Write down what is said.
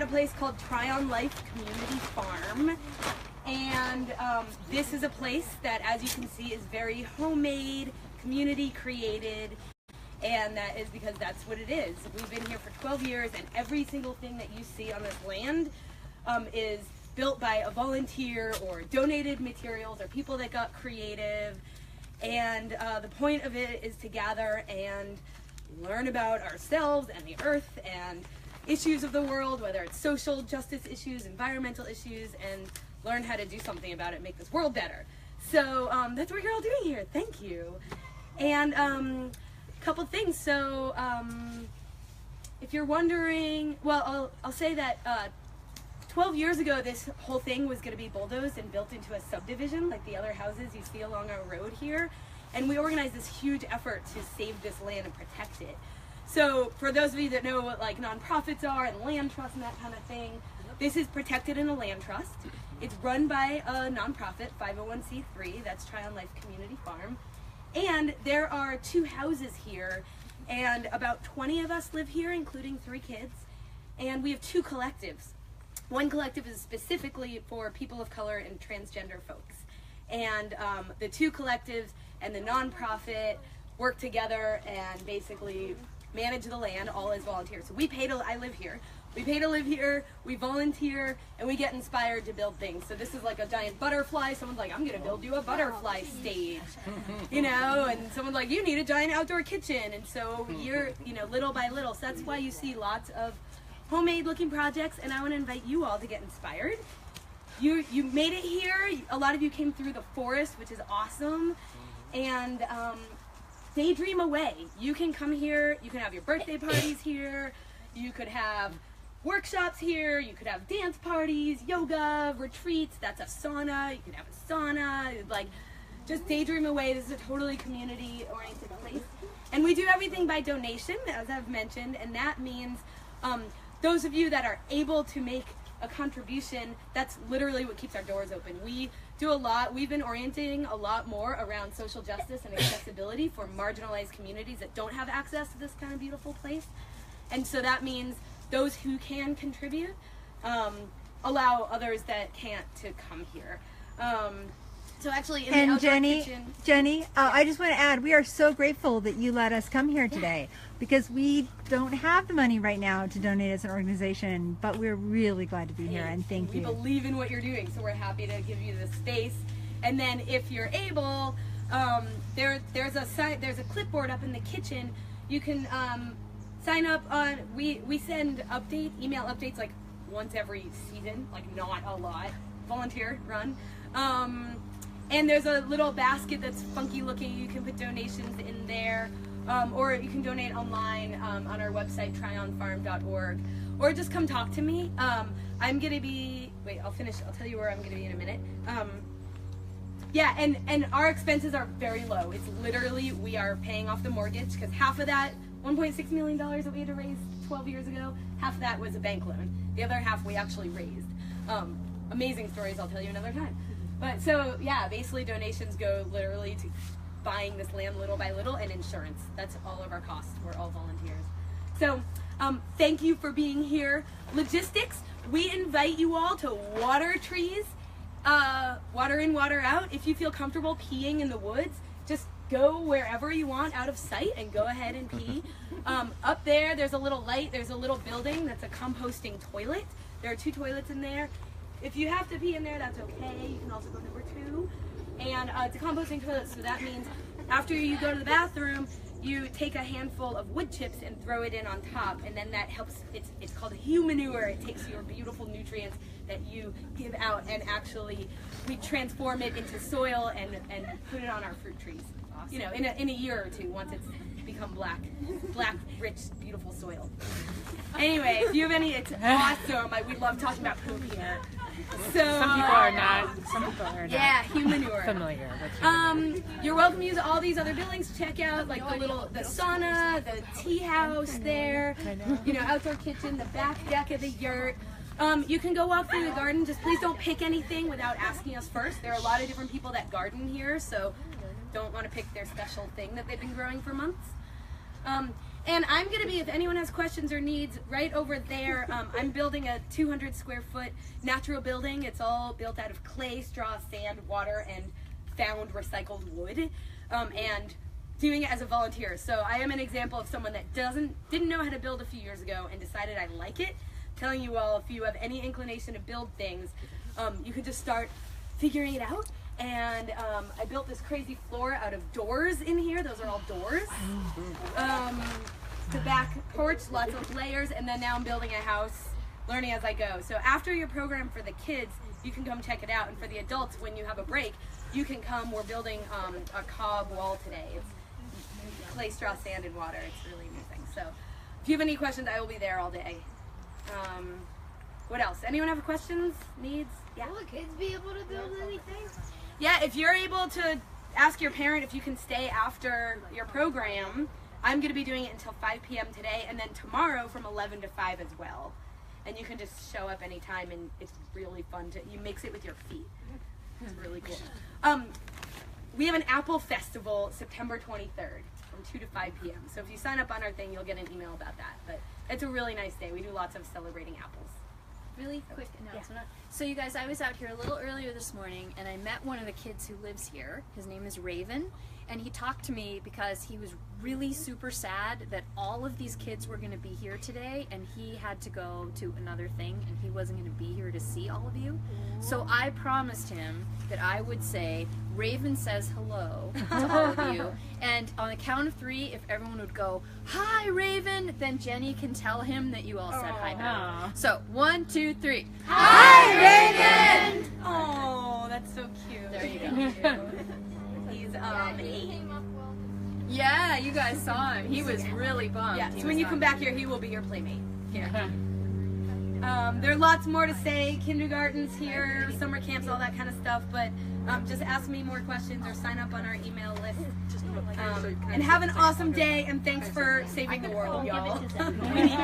a place called Tryon Community Farm. And this is a place that, as you can see, is very homemade, community created. And that is because that's what it is. We've been here for 12 years, and every single thing that you see on this land is built by a volunteer or donated materials or people that got creative. And the point of it is to gather and learn about ourselves and the earth and issues of the world, whether it's social justice issues, environmental issues, and learn how to do something about it, make this world better. So that's what you're all doing here. Thank you. And couple things. So if you're wondering, well, I'll say that 12 years ago, this whole thing was going to be bulldozed and built into a subdivision like the other houses you see along our road here. And we organized this huge effort to save this land and protect it. So for those of you that know what like nonprofits are and land trusts and that kind of thing, this is protected in a land trust. It's run by a nonprofit, 501c3, that's Tryon Life Community Farm. And there are 2 houses here, and about 20 of us live here, including 3 kids. And we have 2 collectives. One collective is specifically for people of color and transgender folks. And the 2 collectives and the nonprofit work together and basically manage the land all as volunteers. So we pay to, I live here. We pay to live here, we volunteer, and we get inspired to build things. So this is like a giant butterfly. Someone's like, I'm gonna build you a butterfly stage, you know, and someone's like, you need a giant outdoor kitchen. And so you're, you know, little by little. So that's why you see lots of homemade looking projects, and I wanna invite you all to get inspired. You made it here. A lot of you came through the forest, which is awesome. And daydream away. You can come here, you can have your birthday parties here, you could have workshops here, you could have dance parties, yoga, retreats, that's a sauna, you could have a sauna, like just daydream away. This is a totally community oriented place. And we do everything by donation, as I've mentioned, and that means those of you that are able to make a contribution, that's literally what keeps our doors open. We do a lot, we've been orienting a lot more around social justice and accessibility for marginalized communities that don't have access to this kind of beautiful place. And so that means those who can contribute allow others that can't to come here. So actually in the outdoor kitchen, Jenny, I just want to add, we are so grateful that you let us come here today because we don't have the money right now to donate as an organization, but we're really glad to be here, and thank you. We believe in what you're doing, so we're happy to give you the space. And then if you're able, there's a clipboard up in the kitchen. You can sign up on, we send email updates like once every season, like not a lot, volunteer run. And there's a little basket that's funky looking. You can put donations in there, or you can donate online on our website, tryonfarm.org, or just come talk to me. I'm gonna be, I'll tell you where I'm gonna be in a minute. Yeah, and our expenses are very low. It's literally, we are paying off the mortgage, because half of that, $1.6 million that we had to raise 12 years ago, half of that was a bank loan. The other half we actually raised. Amazing stories, I'll tell you another time. But so, yeah, basically donations go literally to buying this land little by little, and insurance. That's all of our costs. We're all volunteers. So thank you for being here. Logistics, we invite you all to water trees, water in, water out. If you feel comfortable peeing in the woods, just go wherever you want out of sight and go ahead and pee. Up there, there's a little light, there's a little building that's a composting toilet. There are 2 toilets in there. If you have to pee in there, that's okay. You can also go number 2. And it's a composting toilet, so that means after you go to the bathroom, you take a handful of wood chips and throw it in on top, and then that helps. It's called humanure. It takes your beautiful nutrients that you give out, and actually we transform it into soil and put it on our fruit trees. Awesome. You know, in a year or 2, once it's become black, rich, beautiful soil. Anyway, if you have any, it's awesome. We love talking about poop here. So some people are not yeah, humanure. Familiar with humanure. You're welcome to use all these other buildings. Check out like the sauna, the tea house there, you know, outdoor kitchen, the back deck of the yurt. You can go walk through the garden. Just please don't pick anything without asking us first. There are a lot of different people that garden here, so don't want to pick their special thing that they've been growing for months. And I'm going to be, if anyone has questions or needs, right over there. I'm building a 200 square foot natural building. It's all built out of clay, straw, sand, water, and found recycled wood. And doing it as a volunteer. So I am an example of someone that didn't know how to build a few years ago and decided I like it. Telling you all, if you have any inclination to build things, you can just start figuring it out. And I built this crazy floor out of doors in here. Those are all doors. The back porch, lots of layers, and then now I'm building a house, learning as I go. So after your program for the kids, you can come check it out. And for the adults, when you have a break, you can come. We're building a cob wall today. It's clay, straw, sand, and water. It's really amazing. So if you have any questions, I will be there all day. What else? Anyone have questions, needs? Yeah. Will the kids be able to build anything? Yeah, if you're able to ask your parent if you can stay after your program, I'm going to be doing it until 5 p.m. today, and then tomorrow from 11 to 5 as well. And you can just show up anytime, and it's really fun to, you mix it with your feet. It's really cool. We have an apple festival September 23rd from 2 to 5 p.m. So if you sign up on our thing, you'll get an email about that. But it's a really nice day. We do lots of celebrating apples. Really quick announcement. So you guys, I was out here a little earlier this morning and I met one of the kids who lives here. His name is Raven, and he talked to me because he was really super sad that all of these kids were going to be here today and he had to go to another thing and he wasn't going to be here to see all of you. So I promised him that I would say, Raven says hello to all of you, and on the count of 3, if everyone would go, hi Raven, then Jenny can tell him that you all said hi back. So 1, 2, 3. Hi Raven! Oh, that's so cute. There you go. He's 8. Yeah, you guys saw him. He was really bummed. Yeah, so when you come back here, he will be your playmate. Here. There are lots more to say, kindergartens here, summer camps, all that kind of stuff, but just ask me more questions or sign up on our email list. And have an awesome day, and thanks for saving the world, y'all. We need you.